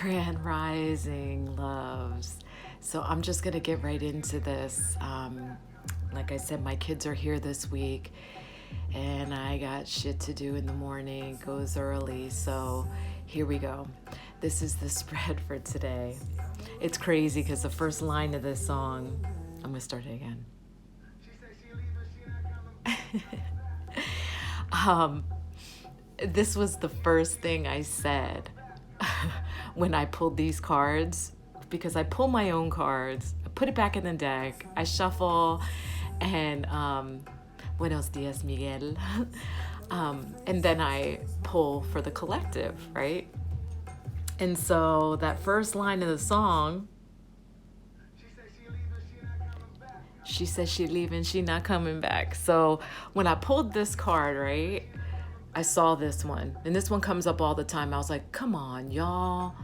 Grand Rising loves. So I'm just going to get right into this. Like I said, my kids are here this week and I got shit to do in the morning. It goes early. So here we go. This is the spread for today. It's crazy because the first line of this song, I'm going to start it again. um, this was the first thing I said when I pulled these cards, because I pull my own cards, I put it back in the deck, I shuffle, and Buenos dias, Miguel. And then I pull for the collective, right? And so that first line of the song, she says she leaving, she not coming back. So when I pulled this card, right, I saw this one, and this one comes up all the time. I was like, come on, y'all.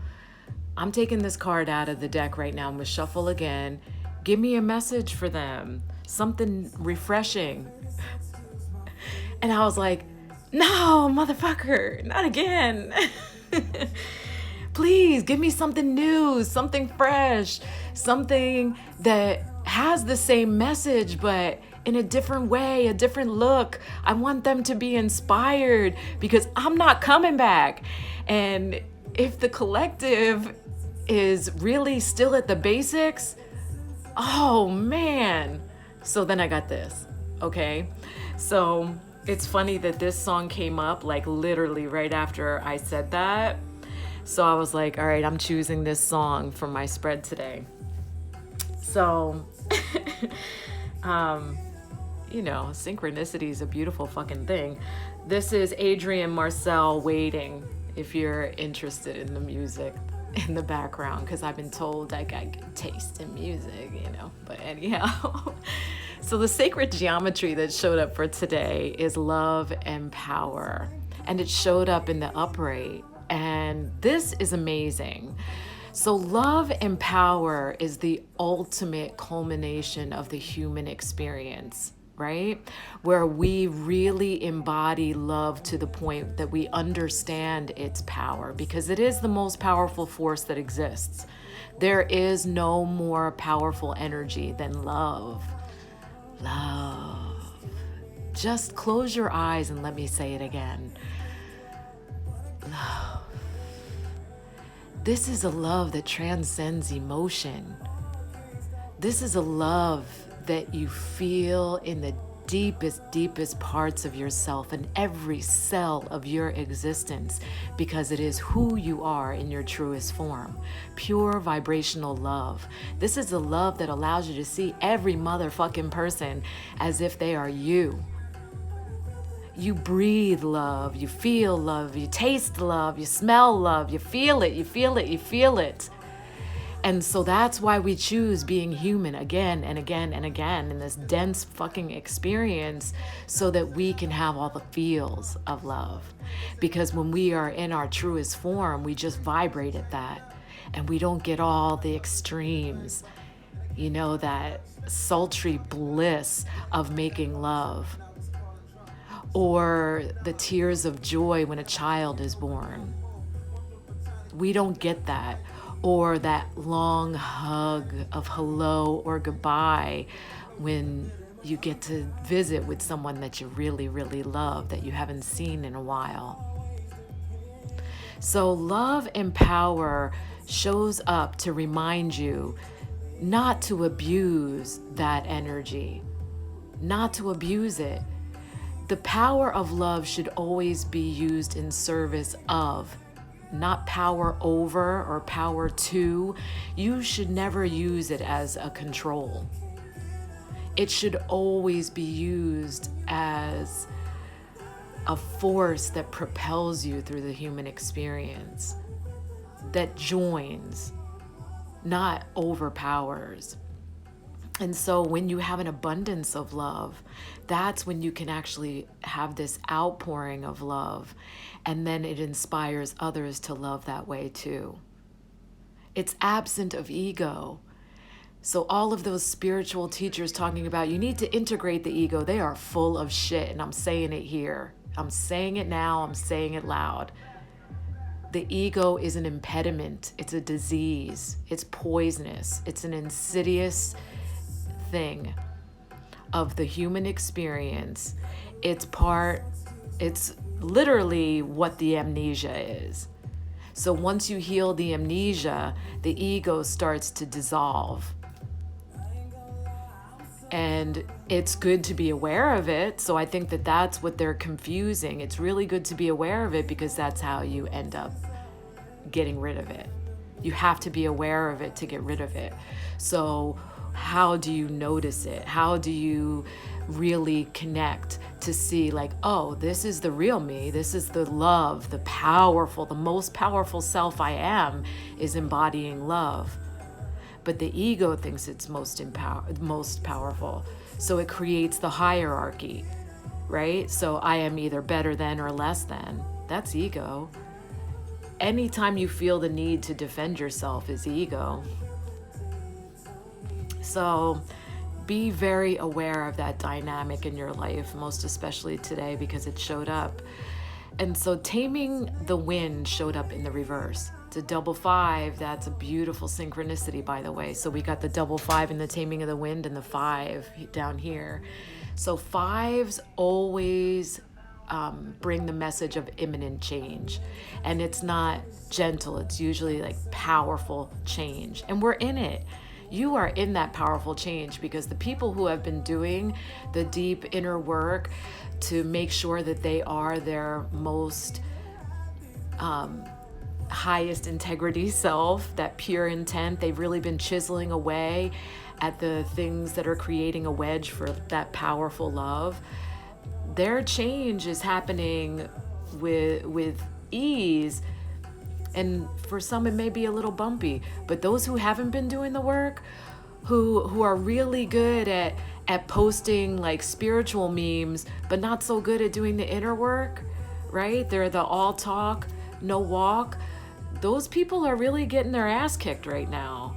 I'm taking this card out of the deck right now. I'm gonna shuffle again. Give me a message for them, something refreshing. And I was like, no, motherfucker, not again. Please give me something new, something fresh, something that has the same message, but in a different way, a different look. I want them to be inspired because I'm not coming back. And if the collective is really still at the basics, oh man. So then I got this, okay? So it's funny that this song came up like literally right after I said that. So I was like, all right, I'm choosing this song for my spread today. So, you know, synchronicity is a beautiful fucking thing. This is Adrian Marcel, Waiting, if you're interested in the music in the background, because I've been told I got good taste in music, you know. But anyhow, so the sacred geometry that showed up for today is love and power. And it showed up in the upright. And this is amazing. So love and power is the ultimate culmination of the human experience, right? Where we really embody love to the point that we understand its power, because it is the most powerful force that exists. There is no more powerful energy than love. Love. Just close your eyes and let me say it again. Love. This is a love that transcends emotion. This is a love that you feel in the deepest parts of yourself and every cell of your existence, because it is who you are in your truest form. Pure vibrational love. This is a love that allows you to see every motherfucking person as if they are you. You breathe love, you feel love, you taste love, you smell love, you feel it, you feel it, you feel it. And so that's why we choose being human again and again and again in this dense fucking experience, so that we can have all the feels of love. Because when we are in our truest form, we just vibrate at that. And we don't get all the extremes, you know, that sultry bliss of making love. Or the tears of joy when a child is born. We don't get that. Or that long hug of hello or goodbye when you get to visit with someone that you really, really love, that you haven't seen in a while. So love and power shows up to remind you not to abuse that energy, not to abuse it. The power of love should always be used in service of, not power over or power to. You should never use it as a control. It should always be used as a force that propels you through the human experience, that joins, not overpowers. And so when you have an abundance of love, that's when you can actually have this outpouring of love, and then it inspires others to love that way too. It's absent of ego. So all of those spiritual teachers talking about you need to integrate the ego, they are full of shit, and I'm saying it here. I'm saying it now, I'm saying it loud. The ego is an impediment. It's a disease. It's poisonous. It's an insidious thing of the human experience. It's literally what the amnesia is. So once you heal the amnesia, the ego starts to dissolve. And it's good to be aware of it. So I think that that's what they're confusing. It's really good to be aware of it because that's how you end up getting rid of it. You have to be aware of it to get rid of it. So how do you notice it? How do you really connect to see like, oh, this is the real me. This is the love, the most powerful self I am is embodying love. But the ego thinks it's most powerful. So it creates the hierarchy, right? So I am either better than or less than. That's ego. Anytime you feel the need to defend yourself is ego. So be very aware of that dynamic in your life, most especially today because it showed up. And so Taming the Wind showed up in the reverse. It's a double 5. That's a beautiful synchronicity, by the way. So we got the double 5 in the Taming of the Wind and the 5 down here. So 5s always bring the message of imminent change. And it's not gentle. It's usually like powerful change. And we're in it. You are in that powerful change because the people who have been doing the deep inner work to make sure that they are their most highest integrity self, that pure intent, they've really been chiseling away at the things that are creating a wedge for that powerful love. Their change is happening with ease. And for some, it may be a little bumpy, but those who haven't been doing the work, who are really good at posting like spiritual memes, but not so good at doing the inner work, right? They're the all talk, no walk. Those people are really getting their ass kicked right now.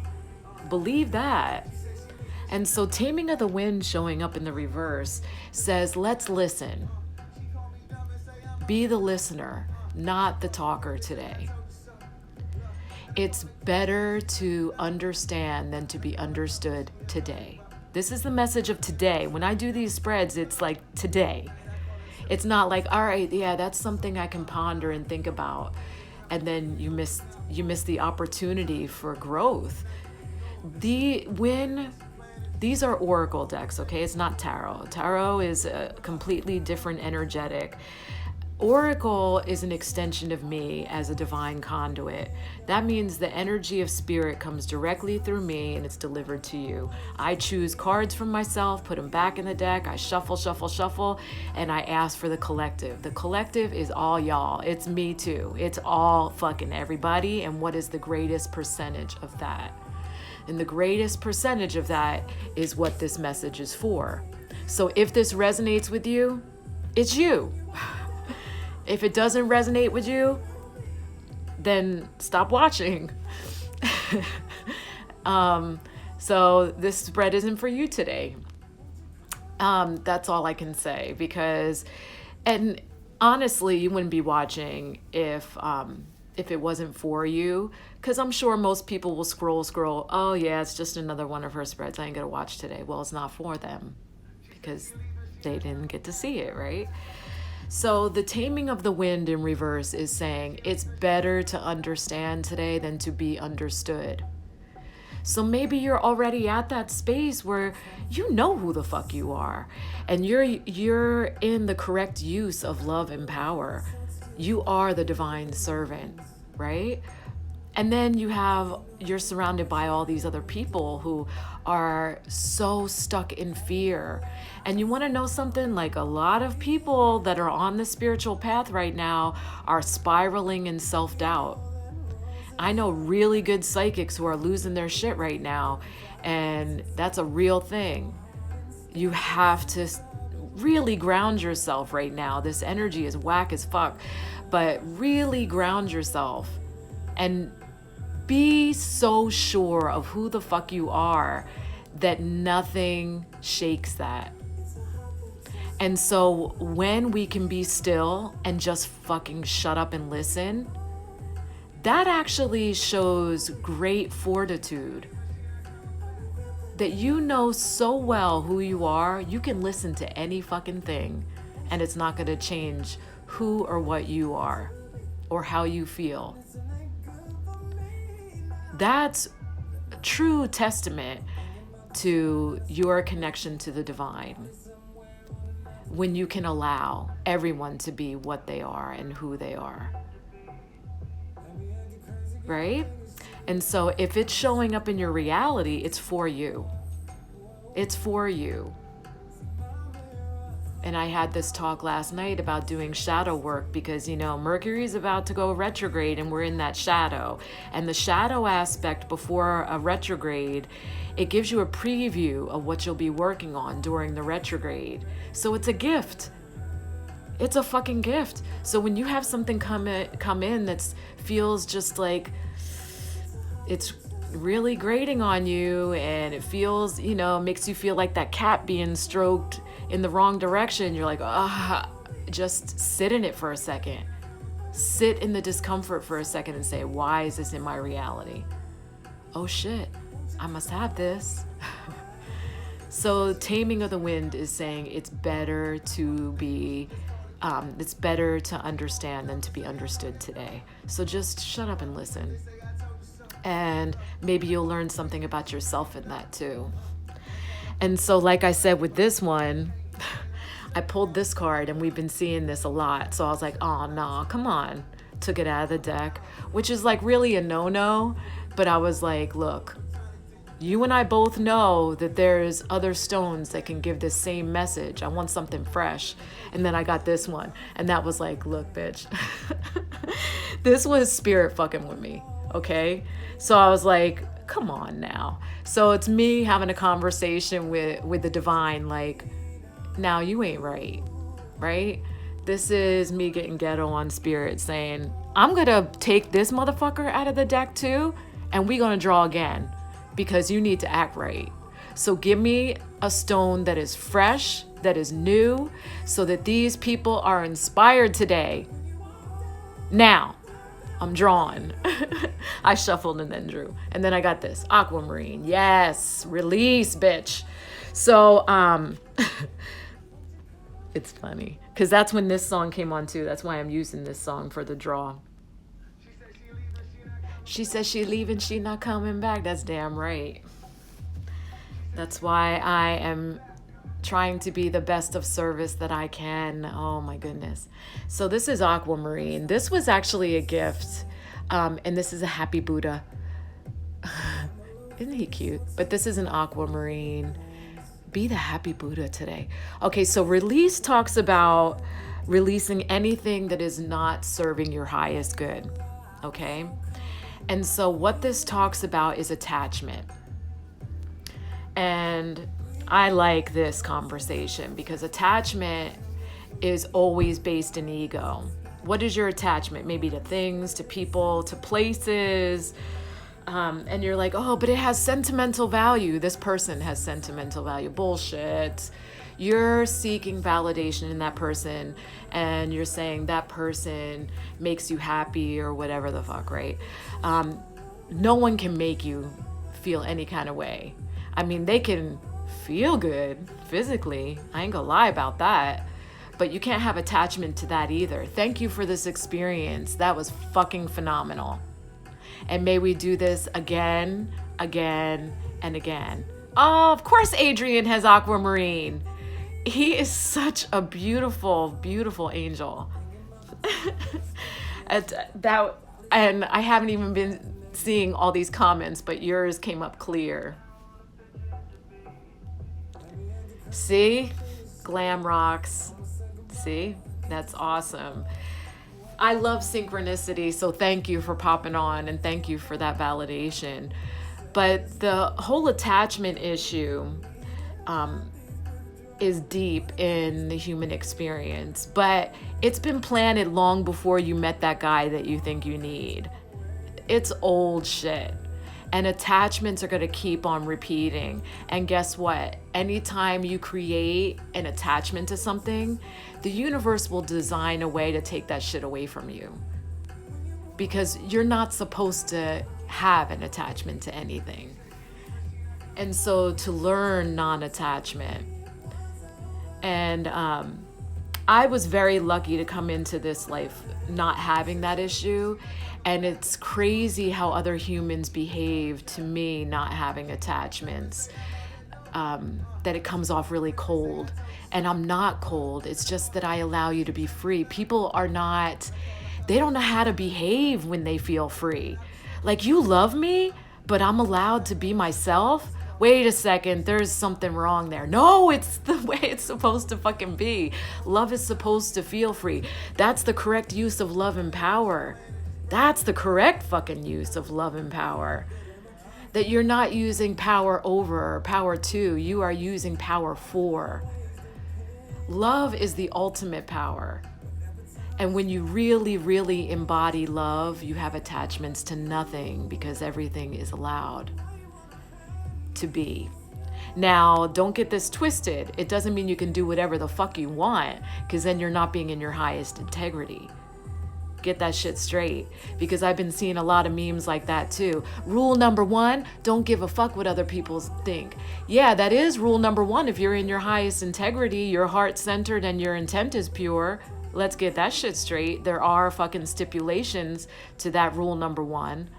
Believe that. And so Taming of the Wind showing up in the reverse says, let's listen. Be the listener, not the talker today. It's better to understand than to be understood today. This is the message of today. When I do these spreads, it's like today. It's not like, all right, yeah, that's something I can ponder and think about. And then you miss the opportunity for growth. These are oracle decks, okay? It's not tarot. Tarot is a completely different energetic. Oracle is an extension of me as a divine conduit. That means the energy of spirit comes directly through me and it's delivered to you. I choose cards from myself, put them back in the deck, I shuffle, and I ask for the collective. The collective is all y'all. It's me too. It's all fucking everybody. And what is the greatest percentage of that? And the greatest percentage of that is what this message is for. So if this resonates with you, it's you. If it doesn't resonate with you, then stop watching. So this spread isn't for you today. That's all I can say and honestly, you wouldn't be watching if it wasn't for you, because I'm sure most people will scroll. Oh yeah, it's just another one of her spreads. I ain't gonna watch today. Well, it's not for them because they didn't get to see it, right? So the Taming of the Wind in reverse is saying it's better to understand today than to be understood. So maybe you're already at that space where you know who the fuck you are and you're in the correct use of love and power. You are the divine servant, right? And then you're surrounded by all these other people who are so stuck in fear. And you want to know something? Like a lot of people that are on the spiritual path right now are spiraling in self-doubt. I know really good psychics who are losing their shit right now. And that's a real thing. You have to really ground yourself right now. This energy is whack as fuck. But really ground yourself. And be so sure of who the fuck you are that nothing shakes that. And so when we can be still and just fucking shut up and listen, that actually shows great fortitude. That you know so well who you are, you can listen to any fucking thing and it's not going to change who or what you are or how you feel. That's a true testament to your connection to the divine. When you can allow everyone to be what they are and who they are. Right? And so if it's showing up in your reality, it's for you. It's for you. And I had this talk last night about doing shadow work because, Mercury's about to go retrograde and we're in that shadow. And the shadow aspect before a retrograde, it gives you a preview of what you'll be working on during the retrograde. So it's a gift. It's a fucking gift. So when you have something come in that feels just like it's really grating on you and it feels, makes you feel like that cat being stroked in the wrong direction, you're like, just sit in it for a second. Sit in the discomfort for a second and say, why is this in my reality? Oh shit, I must have this. So Taming of the Wind is saying it's better to be, it's better to understand than to be understood today. So just shut up and listen. And maybe you'll learn something about yourself in that too. And so, like I said, with this one, I pulled this card and we've been seeing this a lot. So I was like, oh, no, come on. Took it out of the deck, which is like really a no-no. But I was like, look, you and I both know that there's other stones that can give this same message. I want something fresh. And then I got this one. And that was like, look, bitch, this was spirit fucking with me. Okay. So I was like, come on now. So it's me having a conversation with the divine. Like, now you ain't right. Right. This is me getting ghetto on spirit saying, I'm going to take this motherfucker out of the deck too. And we're going to draw again because you need to act right. So give me a stone that is fresh, that is new, so that these people are inspired today. Now, I'm drawing. I shuffled and then drew. And then I got this, Aquamarine. Yes, release, bitch. So, it's funny because that's when this song came on too. That's why I'm using this song for the draw. She says she leaving, she not coming back. That's damn right. That's why I am trying to be the best of service that I can. Oh my goodness. So this is Aquamarine. This was actually a gift. And this is a happy Buddha. Isn't he cute? But this is an Aquamarine. Be the happy Buddha today. Okay, so release talks about releasing anything that is not serving your highest good. Okay? And so what this talks about is attachment. And I like this conversation because attachment is always based in ego. What is your attachment? Maybe to things, to people, to places. And you're like, oh, but it has sentimental value. This person has sentimental value. Bullshit. You're seeking validation in that person and you're saying that person makes you happy or whatever the fuck, right? No one can make you feel any kind of way. I mean, they can feel good physically. I ain't gonna lie about that. But you can't have attachment to that either. Thank you for this experience. That was fucking phenomenal. And may we do this again, again, and again. Oh, of course Adrian has Aquamarine. He is such a beautiful, beautiful angel. And I haven't even been seeing all these comments, but yours came up clear. See? Glam rocks. See? That's awesome. I love synchronicity, so thank you for popping on and thank you for that validation. But the whole attachment issue is deep in the human experience, but it's been planted long before you met that guy that you think you need. It's old shit. And attachments are going to keep on repeating. And guess what? Anytime you create an attachment to something, the universe will design a way to take that shit away from you. because you're not supposed to have an attachment to anything. And so to learn non-attachment. And I was very lucky to come into this life not having that issue. And it's crazy how other humans behave to me not having attachments, that it comes off really cold. And I'm not cold. It's just that I allow you to be free. People are not, they don't know how to behave when they feel free. Like, you love me, but I'm allowed to be myself? Wait a second, there's something wrong there. No, it's the way it's supposed to fucking be. Love is supposed to feel free. That's the correct use of love and power. That's the correct fucking use of love and power. That you're not using power over or power to, you are using power for. Love is the ultimate power. And when you really, really embody love, you have attachments to nothing because everything is allowed to be. Now, don't get this twisted. It doesn't mean you can do whatever the fuck you want, because then you're not being in your highest integrity. Get that shit straight, because I've been seeing a lot of memes like that too. Rule number 1, don't give a fuck what other people think. Yeah, that is rule number 1. If you're in your highest integrity, your heart centered and your intent is pure, let's get that shit straight. There are fucking stipulations to that rule number 1.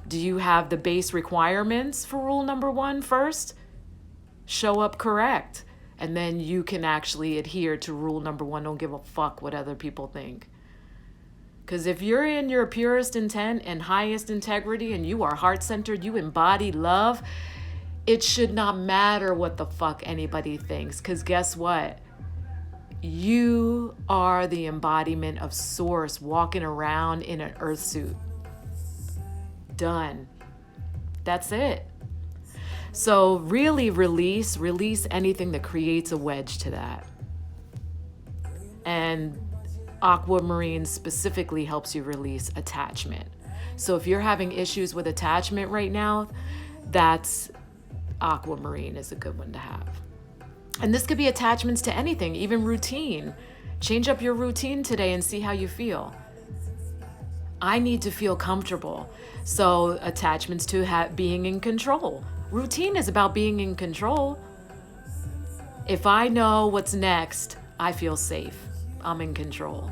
Do you have the base requirements for rule number 1 first? Show up correct. And then you can actually adhere to rule number 1. Don't give a fuck what other people think. Because if you're in your purest intent and highest integrity and you are heart-centered, you embody love, it should not matter what the fuck anybody thinks. Because guess what? You are the embodiment of Source walking around in an earth suit. Done. That's it. So really release anything that creates a wedge to that. And Aquamarine specifically helps you release attachment. So if you're having issues with attachment right now, that's Aquamarine is a good one to have. And this could be attachments to anything, even routine. Change up your routine today and see how you feel. I need to feel comfortable. So attachments to being in control. Routine is about being in control. If I know what's next, I feel safe. I'm in control.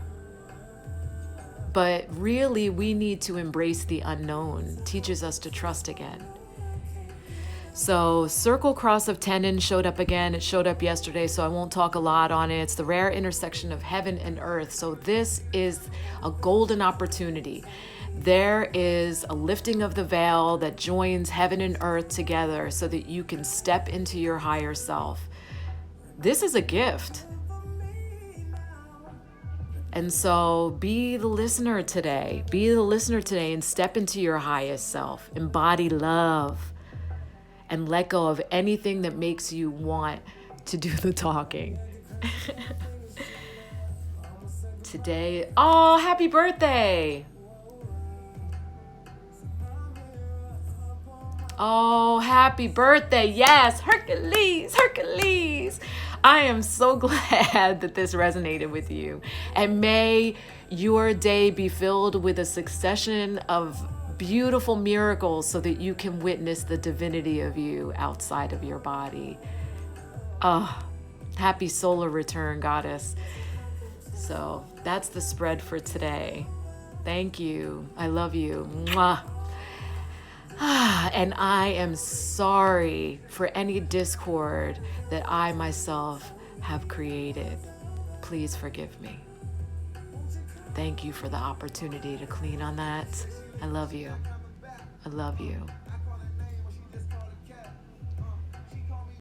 But really, we need to embrace the unknown. It teaches us to trust again. So Circle Cross of Tenon showed up again. It showed up yesterday, so I won't talk a lot on it. It's the rare intersection of heaven and earth. So this is a golden opportunity. There is a lifting of the veil that joins heaven and earth together so that you can step into your higher self. This is a gift. And so be the listener today. Be the listener today and step into your highest self. Embody love. And let go of anything that makes you want to do the talking. Today, oh, happy birthday. Oh, happy birthday. Yes, Hercules, Hercules. I am so glad that this resonated with you. And may your day be filled with a succession of beautiful miracles so that you can witness the divinity of you outside of your body. Oh, happy solar return, goddess. So that's the spread for today. Thank you. I love you. Mwah. And I am sorry for any discord that I myself have created. Please forgive me. Thank you for the opportunity to clean on that. I love you. I love you.